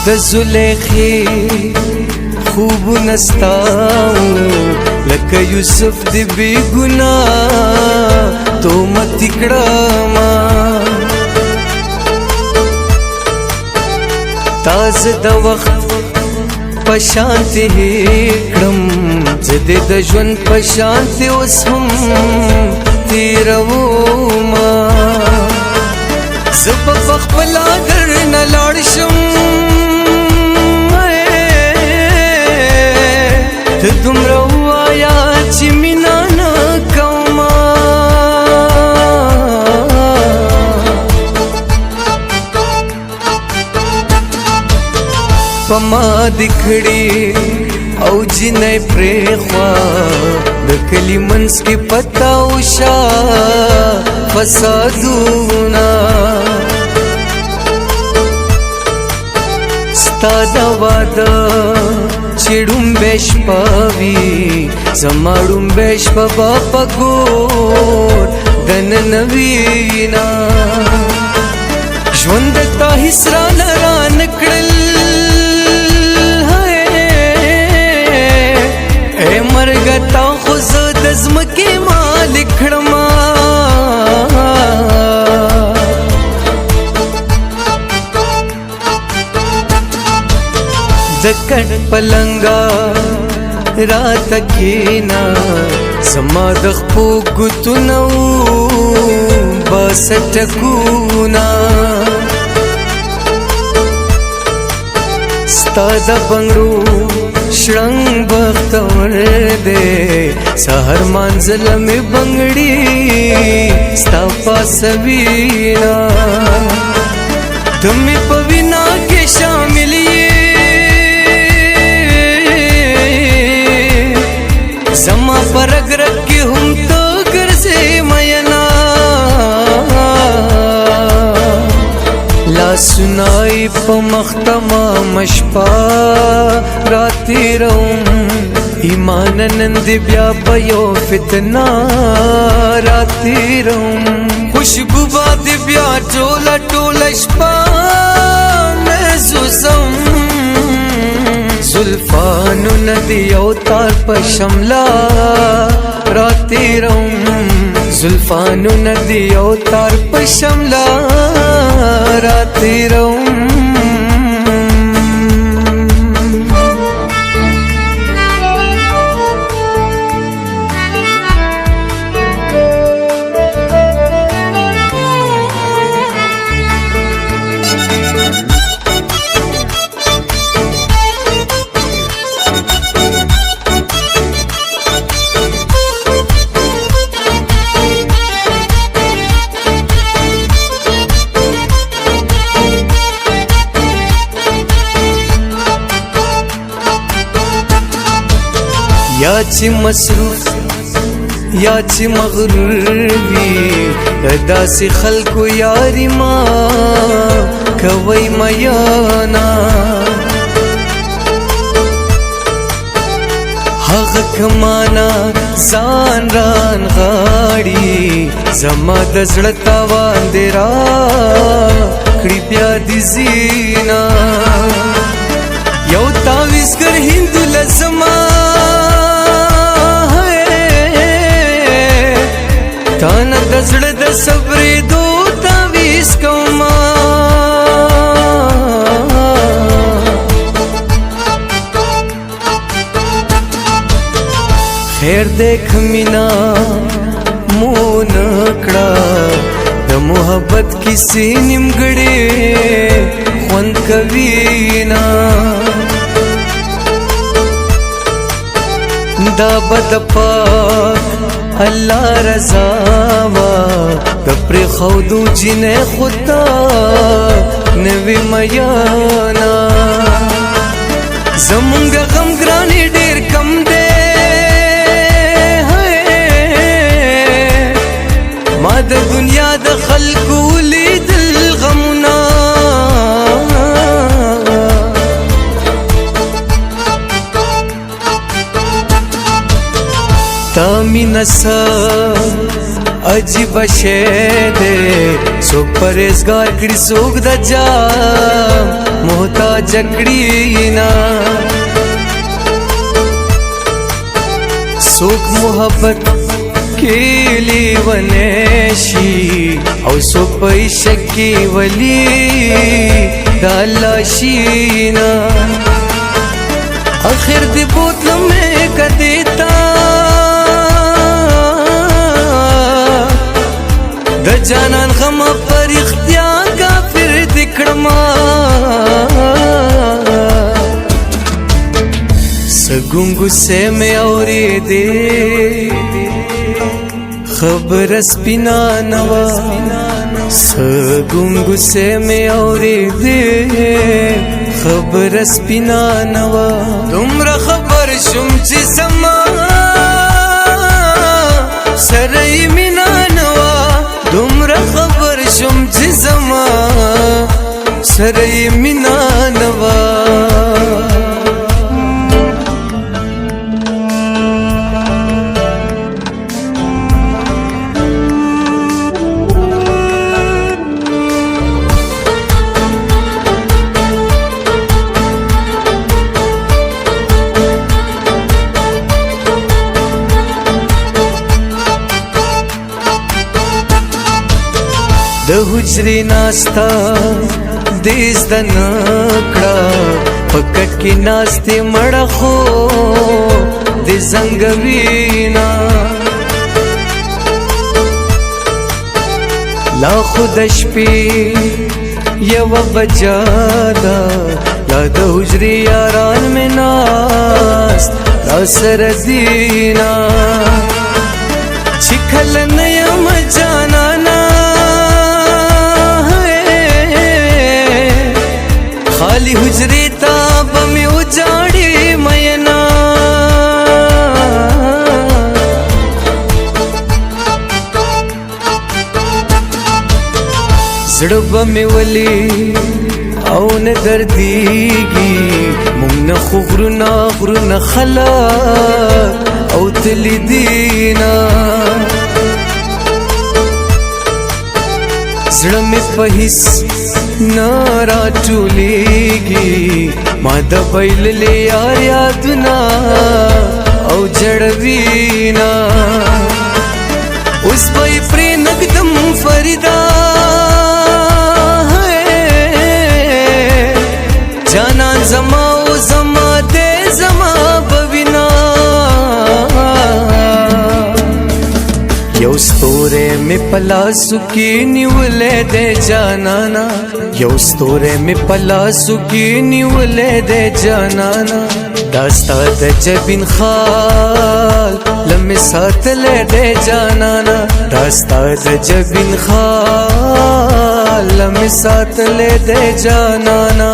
د زلیخی خوب نستاو لکه یوسف دی بی گناہ تو مت کړما تاز د وخت پشانتی کړم زده د ژوند پشانتی اوس هم تیروما زب خپل در نه لاړ شم ته دومره وایا چې مینا نه کومه په ما د کړي او جنې پرېخوا د کلي منځ کې پتا وشا فسادونه ستا د واده چې ډومبې شپه زما ډومبې شپه به په ګور دننه وینا ژوند تا هېڅ رانه کړل اے مرګ تا خو زه د ځمکې مالک کړما د کټ پلنګا رات کېنا زما د خپو ګوتونو بس ټکونا ستا د بنګړو شړنګ بختور دے سحر منزل میں بنگڑی ستا پاسوینا تمہیں پوینا کے شاملی زما پر اگرک کی ہم تو گرزے مینا لا سنائی پا مختما مشپا راتی روم ایمان نند بیا بیو فتنا راتی روم خوشبو باد بیا ٹولا ٹولا شپا میزو سم زلفانو ندی اوتار پا شملا راتی روم زلفانو ندی اوتار پا شملا راتی روم یا چې مصروف یا چې مغرور وي داسې خلکو یاري ما کوي میانا هغه کمانا ځان ران غاړي زما د زړه تاوان دې راکړي بیا دې زینا یو تاویزګر هندو لزما تانا د زړه د صبرې دو تعویز کوما خیر دیکھ مینا مون کړه د محبت کیسې نیمګړې خوند کوي نا دا بد پاک اللہ رضا وا دپر خودو جنې خدا نوی میانا زمونږ غم ګرانی ډیر کم دے ما د دنیا د خلقو لیدل غمنا تا مینا سا عجیب شے دے سوک پرہیزگار کڑی سوک دا جام محتاج کڑی نا سوک محبت کیلی ونیشی او سوک پیشکی ولی دالا شینا آخر دی بوتل میں کدیتا د جانان غم پر اختیار کافر دکڑما سگونگو سے میں اوری دے خبر سپینا نوا سگونگو سے میں اوری دے خبر سپینا نوا تمرا خبر شم چی زما سرئی مینا نوا تمرا خبر شم چی زما سرئی مینا نوا د حجری ناستا دیز د نکڑا پکٹ کی ناستی مڑا خو د زنگوینا لا خودش پی یو بجادا لا د حجری یاران میں ناست لا سردینا چکھل نیم جانانا خالی حجری تاب میں اجاڑی مینا زڑب میں ولی او نه دردیگی مونږ نه خو غرونه خلق او تلی دینا زړه مې په هیڅ نارا ټولیږي ما د بایللې یار یادونه او جړوینا اوس به یې پرې نږدم فریدا جانان زما او زما دې زما بوینا یو ستوره می پلاسو کی نیولې دې جانانا یو ستوره می پلاسو کی نیولې دې جانانا داستا د جبین خال لمه ساتلې دې جانانا داستا د جبین خال لمه ساتلې دې جانانا